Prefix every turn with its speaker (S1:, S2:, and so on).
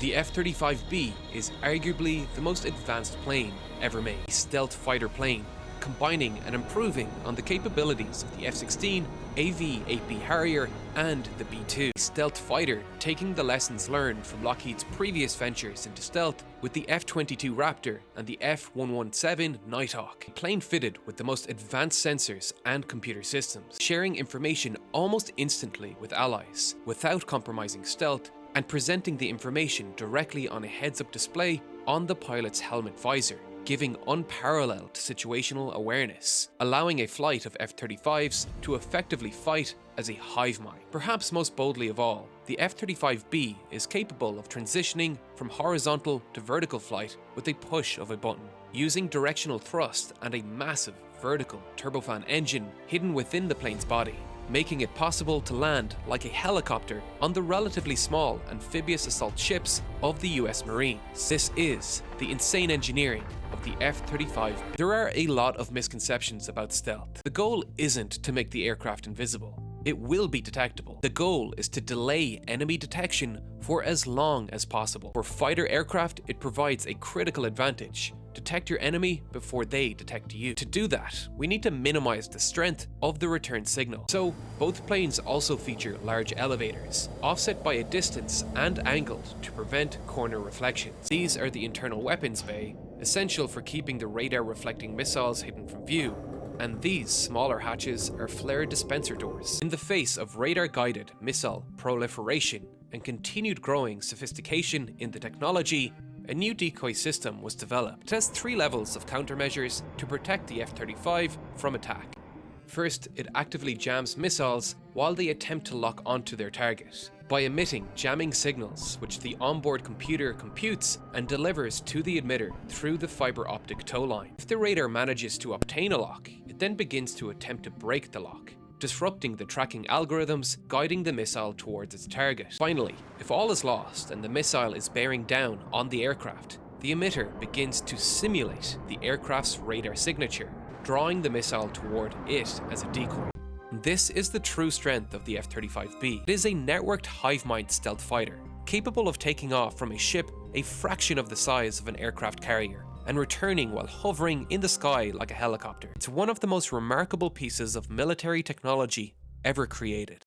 S1: The F-35B is arguably the most advanced plane ever made. A stealth fighter plane, combining and improving on the capabilities of the F-16, AV-8B Harrier, and the B-2. A stealth fighter taking the lessons learned from Lockheed's previous ventures into stealth with the F-22 Raptor and the F-117 Nighthawk. A plane fitted with the most advanced sensors and computer systems, sharing information almost instantly with allies, without compromising stealth, and presenting the information directly on a heads-up display on the pilot's helmet visor, giving unparalleled situational awareness, allowing a flight of F-35s to effectively fight as a hive mind. Perhaps most boldly of all, the F-35B is capable of transitioning from horizontal to vertical flight with a push of a button, using directional thrust and a massive vertical turbofan engine hidden within the plane's body, making it possible to land like a helicopter on the relatively small amphibious assault ships of the US Marines. This is the insane engineering of the F-35B. There are a lot of misconceptions about stealth. The goal isn't to make the aircraft invisible. It will be detectable. The goal is to delay enemy detection for as long as possible. For fighter aircraft, it provides a critical advantage. Detect your enemy before they detect you. To do that, we need to minimize the strength of the return signal. So, both planes also feature large elevators, offset by a distance and angled to prevent corner reflections. These are the internal weapons bay, essential for keeping the radar-reflecting missiles hidden from view. And these smaller hatches are flare dispenser doors. In the face of radar-guided missile proliferation and continued growing sophistication in the technology, a new decoy system was developed. It has 3 levels of countermeasures to protect the F-35 from attack. First, it actively jams missiles while they attempt to lock onto their target, by emitting jamming signals which the onboard computer computes and delivers to the emitter through the fiber optic tow line. If the radar manages to obtain a lock, it then begins to attempt to break the lock, disrupting the tracking algorithms guiding the missile towards its target. Finally, if all is lost and the missile is bearing down on the aircraft, the emitter begins to simulate the aircraft's radar signature, drawing the missile toward it as a decoy. This is the true strength of the F-35B. It is a networked hive-mind stealth fighter, capable of taking off from a ship a fraction of the size of an aircraft carrier, and returning while hovering in the sky like a helicopter. It's one of the most remarkable pieces of military technology ever created.